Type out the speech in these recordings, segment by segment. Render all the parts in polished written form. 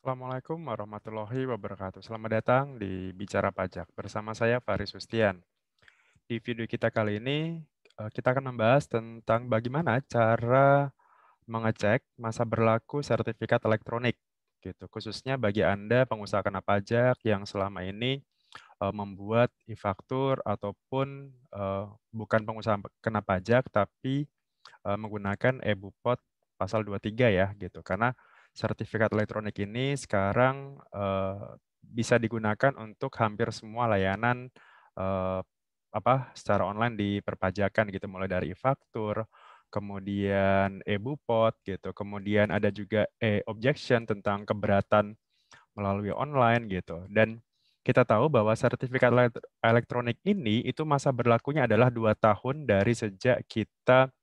Assalamualaikum warahmatullahi wabarakatuh. Selamat datang di Bicara Pajak bersama saya Faris Sustian. Di video kita kali ini kita akan membahas tentang bagaimana cara mengecek masa berlaku sertifikat elektronik gitu. Khususnya bagi Anda pengusaha kena pajak yang selama ini membuat e-faktur ataupun bukan pengusaha kena pajak tapi menggunakan e-Bupot pasal 23 ya gitu. Karena sertifikat elektronik ini sekarang bisa digunakan untuk hampir semua layanan eh, secara online di perpajakan gitu, mulai dari e-faktur, kemudian e-Bupot gitu, kemudian ada juga e-objection tentang keberatan melalui online gitu. Dan kita tahu bahwa sertifikat elektronik ini itu masa berlakunya adalah 2 tahun dari sejak kita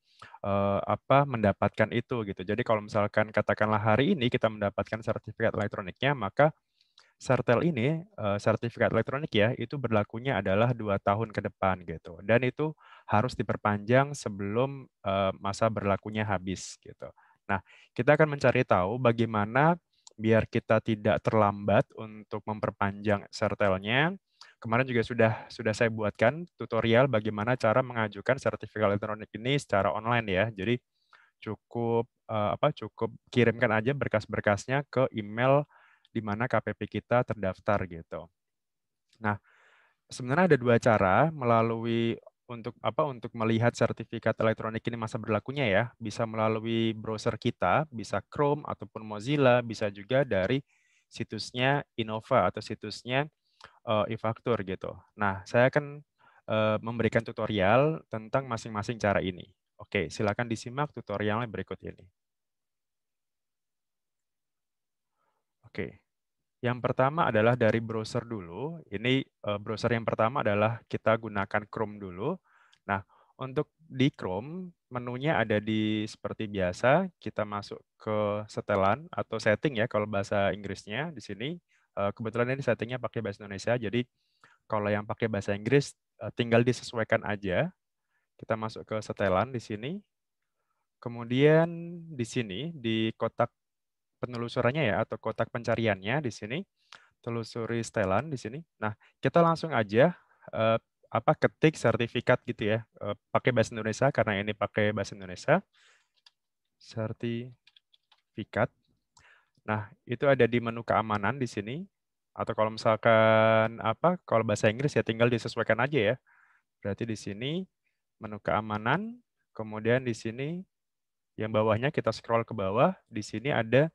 mendapatkan itu gitu. Jadi kalau misalkan katakanlah hari ini kita mendapatkan sertifikat elektroniknya, maka Sertel ini, sertifikat elektronik ya, itu berlakunya adalah 2 tahun ke depan gitu. Dan itu harus diperpanjang sebelum masa berlakunya habis gitu. Nah, kita akan mencari tahu bagaimana biar kita tidak terlambat untuk memperpanjang sertelnya. Kemarin juga sudah saya buatkan tutorial bagaimana cara mengajukan sertifikat elektronik ini secara online ya. Jadi cukup kirimkan aja berkas-berkasnya ke email di mana KPP kita terdaftar gitu. Nah, sebenarnya ada 2 cara untuk melihat sertifikat elektronik ini masa berlakunya ya. Bisa melalui browser kita, bisa Chrome ataupun Mozilla, bisa juga dari situsnya Innova atau situsnya e-faktur gitu. Nah, saya akan memberikan tutorial tentang masing-masing cara ini. Oke, silakan disimak tutorialnya berikut ini. Oke. Yang pertama adalah dari browser dulu. Ini browser yang pertama adalah kita gunakan Chrome dulu. Nah, untuk di Chrome, menunya ada di seperti biasa, kita masuk ke setelan atau setting ya kalau bahasa Inggrisnya di sini. Kebetulan ini settingnya pakai bahasa Indonesia, jadi kalau yang pakai bahasa Inggris tinggal disesuaikan aja. Kita masuk ke setelan di sini. Kemudian di sini di kotak penelusurannya ya atau kotak pencariannya di sini telusuri setelan di sini. Nah, kita langsung aja eh, ketik sertifikat gitu ya. Pakai bahasa Indonesia karena ini pakai bahasa Indonesia. Sertifikat. Nah, itu ada di menu keamanan di sini. Atau kalau misalkan kalau bahasa Inggris ya tinggal disesuaikan aja ya. Berarti di sini menu keamanan, kemudian di sini yang bawahnya kita scroll ke bawah, di sini ada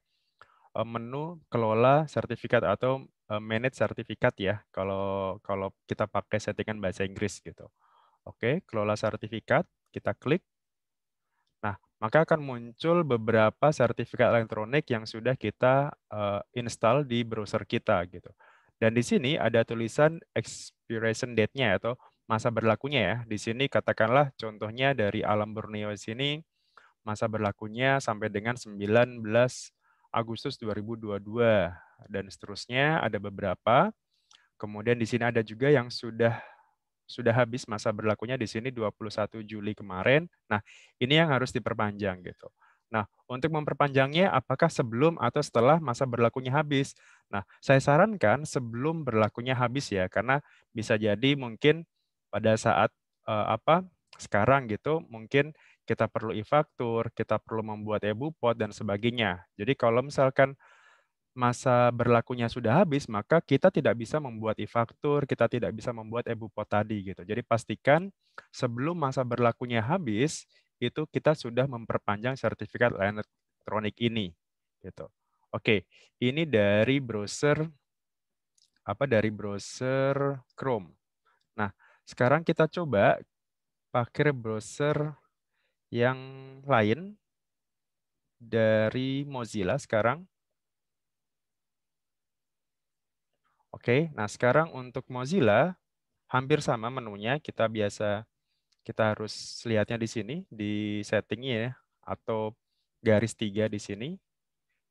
menu kelola sertifikat atau manage sertifikat ya kalau kalau kita pakai settingan bahasa Inggris gitu. Oke, kelola sertifikat, kita klik. Nah, maka akan muncul beberapa sertifikat elektronik yang sudah kita install di browser kita gitu. Dan di sini ada tulisan expiration date-nya atau masa berlakunya ya. Di sini katakanlah contohnya dari Alam Borneo sini masa berlakunya sampai dengan 19 Agustus 2022 dan seterusnya ada beberapa. Kemudian di sini ada juga yang sudah habis masa berlakunya di sini 21 Juli kemarin. Nah, ini yang harus diperpanjang gitu. Nah, untuk memperpanjangnya apakah sebelum atau setelah masa berlakunya habis? Nah, saya sarankan sebelum berlakunya habis ya, karena bisa jadi mungkin pada saat sekarang gitu, mungkin kita perlu e-faktur, kita perlu membuat e-Bupot dan sebagainya. Jadi kalau misalkan masa berlakunya sudah habis, maka kita tidak bisa membuat e-faktur, kita tidak bisa membuat e-Bupot tadi gitu. Jadi pastikan sebelum masa berlakunya habis, itu kita sudah memperpanjang sertifikat elektronik ini gitu. Oke, ini dari browser Chrome. Nah, sekarang kita coba pakai browser yang lain dari Mozilla sekarang. Oke, nah sekarang untuk Mozilla hampir sama menunya. Kita harus lihatnya di sini di settingnya ya atau garis 3 di sini.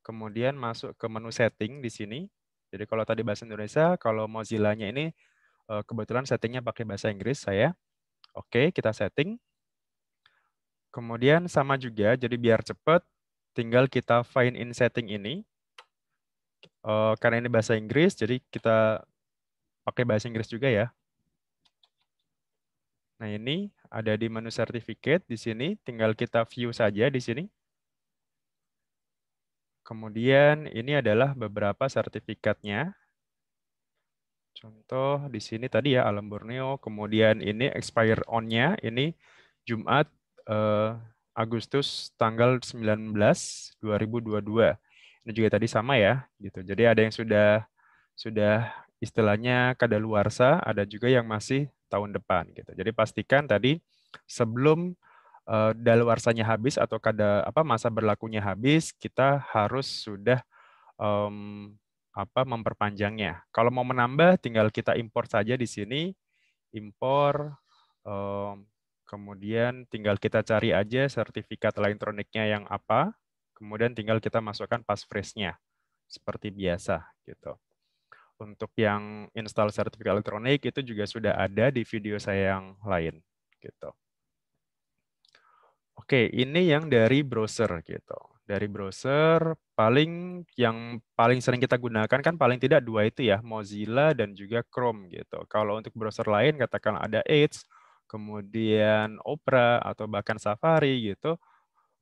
Kemudian masuk ke menu setting di sini. Jadi kalau tadi bahasa Indonesia, kalau Mozilla-nya ini kebetulan settingnya pakai bahasa Inggris saya. Oke, kita setting. Kemudian sama juga, jadi biar cepat, tinggal kita find in setting ini. Karena ini bahasa Inggris, jadi kita pakai bahasa Inggris juga ya. Nah, ini ada di menu certificate di sini, tinggal kita view saja di sini. Kemudian ini adalah beberapa sertifikatnya. Contoh di sini tadi ya Alam Borneo, kemudian ini expire on-nya ini Jumat Agustus tanggal 19 2022. Ini juga tadi sama ya gitu. Jadi ada yang sudah istilahnya kadaluarsa, ada juga yang masih tahun depan gitu. Jadi pastikan tadi sebelum daluarsanya habis atau masa berlakunya habis, kita harus sudah em, memperpanjangnya. Kalau mau menambah, tinggal kita import saja di sini, impor, kemudian tinggal kita cari aja sertifikat elektroniknya yang apa, kemudian tinggal kita masukkan passphrase-nya seperti biasa gitu. Untuk yang install sertifikat elektronik itu juga sudah ada di video saya yang lain gitu. Oke, ini yang dari browser gitu. Dari browser yang paling sering kita gunakan kan paling tidak dua itu ya, Mozilla dan juga Chrome gitu. Kalau untuk browser lain katakan ada Edge, kemudian Opera atau bahkan Safari gitu,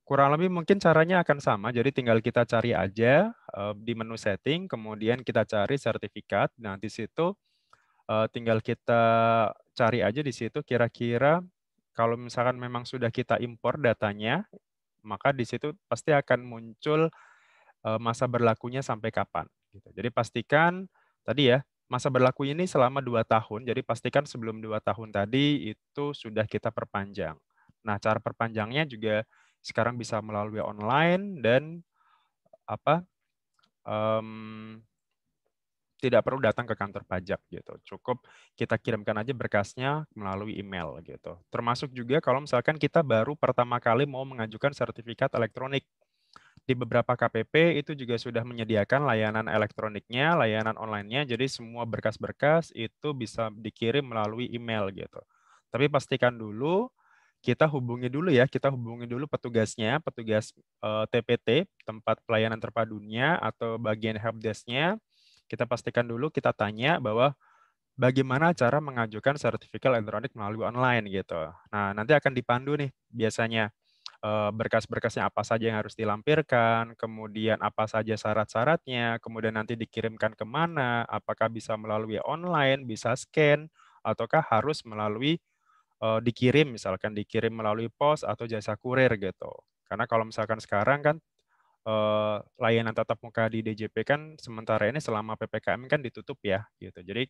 kurang lebih mungkin caranya akan sama. Jadi tinggal kita cari aja di menu setting, kemudian kita cari sertifikat. Nah, di situ tinggal kita cari aja di situ kira-kira kalau misalkan memang sudah kita impor datanya, maka di situ pasti akan muncul masa berlakunya sampai kapan. Gitu. Jadi pastikan tadi ya, masa berlaku ini selama 2 tahun, jadi pastikan sebelum 2 tahun tadi itu sudah kita perpanjang. Nah, cara perpanjangnya juga sekarang bisa melalui online dan apa em, tidak perlu datang ke kantor pajak gitu. Cukup kita kirimkan aja berkasnya melalui email gitu. Termasuk juga kalau misalkan kita baru pertama kali mau mengajukan sertifikat elektronik. Di beberapa KPP itu juga sudah menyediakan layanan elektroniknya, layanan online-nya, jadi semua berkas-berkas itu bisa dikirim melalui email gitu. Tapi pastikan dulu kita hubungi dulu petugasnya, petugas TPT, tempat pelayanan terpadunya atau bagian helpdesk-nya. Kita pastikan dulu, kita tanya bahwa bagaimana cara mengajukan sertifikat elektronik melalui online gitu. Nah, nanti akan dipandu nih biasanya berkas-berkasnya apa saja yang harus dilampirkan, kemudian apa saja syarat-syaratnya, kemudian nanti dikirimkan kemana, apakah bisa melalui online, bisa scan, ataukah harus melalui dikirim, misalkan dikirim melalui pos atau jasa kurir gitu. Karena kalau misalkan sekarang kan layanan tatap muka di DJP kan sementara ini selama PPKM kan ditutup ya gitu. Jadi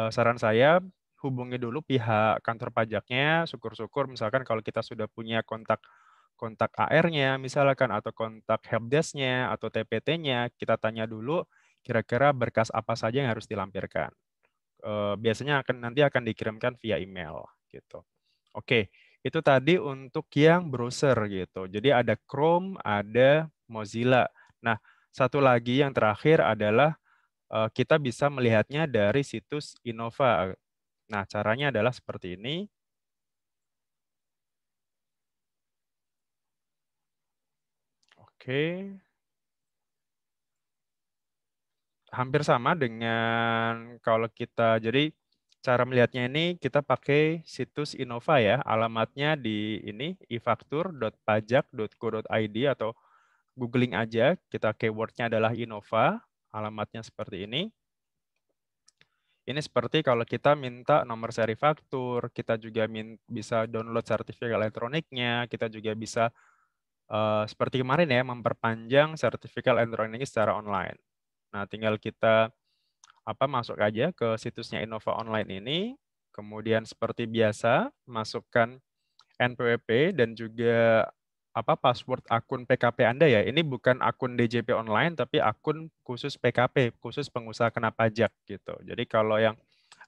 saran saya hubungi dulu pihak kantor pajaknya, syukur-syukur misalkan kalau kita sudah punya kontak kontak AR-nya misalkan atau kontak helpdesk-nya atau TPT-nya, kita tanya dulu kira-kira berkas apa saja yang harus dilampirkan. Biasanya nanti akan dikirimkan via email gitu. Oke, itu tadi untuk yang browser gitu. Jadi ada Chrome, ada Mozilla. Nah, satu lagi yang terakhir adalah kita bisa melihatnya dari situs Innova. Nah, caranya adalah seperti ini. Oke, hampir sama dengan kalau kita, jadi cara melihatnya ini kita pakai situs Innova ya, alamatnya di ini ifaktur.pajak.go.id atau googling aja, kita keywordnya adalah Innova, alamatnya seperti ini. Ini seperti kalau kita minta nomor seri faktur, kita juga bisa download sertifikat elektroniknya, kita juga bisa seperti kemarin ya, memperpanjang sertifikat elektronik secara online. Nah, tinggal kita masuk aja ke situsnya Innova Online ini, kemudian seperti biasa masukkan NPWP dan juga password akun PKP Anda ya. Ini bukan akun DJP online tapi akun khusus PKP, khusus pengusaha kena pajak gitu. Jadi kalau yang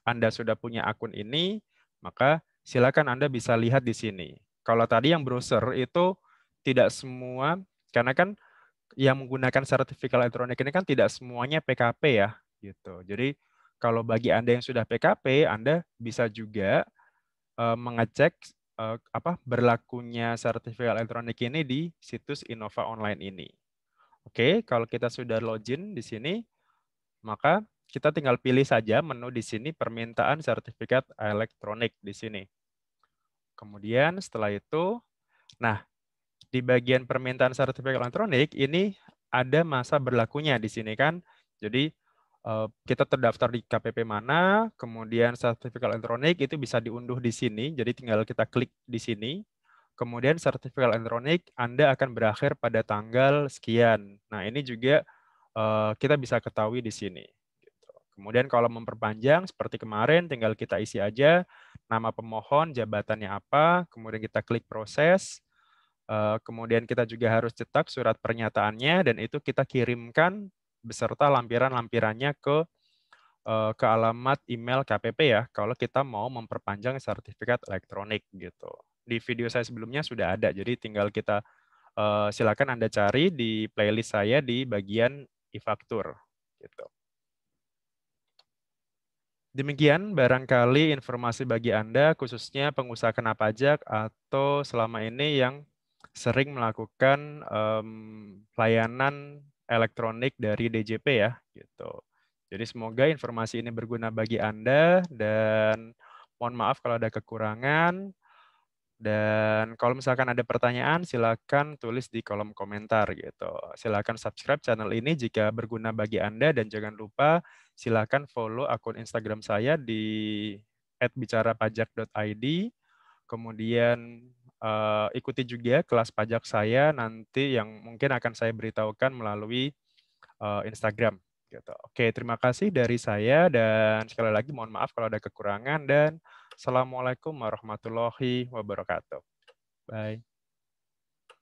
Anda sudah punya akun ini, maka silakan Anda bisa lihat di sini. Kalau tadi yang browser itu tidak semua, karena kan yang menggunakan sertifikat elektronik ini kan tidak semuanya PKP ya, gitu. Jadi kalau bagi Anda yang sudah PKP, Anda bisa juga mengecek berlakunya sertifikat elektronik ini di situs Innova Online ini. Oke, kalau kita sudah login di sini, maka kita tinggal pilih saja menu di sini permintaan sertifikat elektronik di sini. Kemudian setelah itu, nah di bagian permintaan sertifikat elektronik ini ada masa berlakunya di sini kan. Jadi kita terdaftar di KPP mana, kemudian sertifikat elektronik itu bisa diunduh di sini. Jadi tinggal kita klik di sini. Kemudian sertifikat elektronik Anda akan berakhir pada tanggal sekian. Nah, ini juga kita bisa ketahui di sini. Gitu. Kemudian kalau memperpanjang seperti kemarin tinggal kita isi aja nama pemohon, jabatannya apa, kemudian kita klik proses. Kemudian kita juga harus cetak surat pernyataannya dan itu kita kirimkan beserta lampiran-lampirannya ke alamat email KPP ya, kalau kita mau memperpanjang sertifikat elektronik gitu. Di video saya sebelumnya sudah ada, jadi tinggal kita silakan Anda cari di playlist saya di bagian e-faktur gitu. Demikian barangkali informasi bagi Anda, khususnya pengusaha kena pajak atau selama ini yang sering melakukan layanan elektronik dari DJP ya, gitu. Jadi semoga informasi ini berguna bagi Anda dan mohon maaf kalau ada kekurangan. Dan kalau misalkan ada pertanyaan, silakan tulis di kolom komentar gitu. Silakan subscribe channel ini jika berguna bagi Anda dan jangan lupa silakan follow akun Instagram saya di @bicarapajak.id. Kemudian ikuti juga kelas pajak saya nanti yang mungkin akan saya beritahukan melalui Instagram gitu. Oke, terima kasih dari saya dan sekali lagi mohon maaf kalau ada kekurangan dan Assalamualaikum warahmatullahi wabarakatuh. Bye.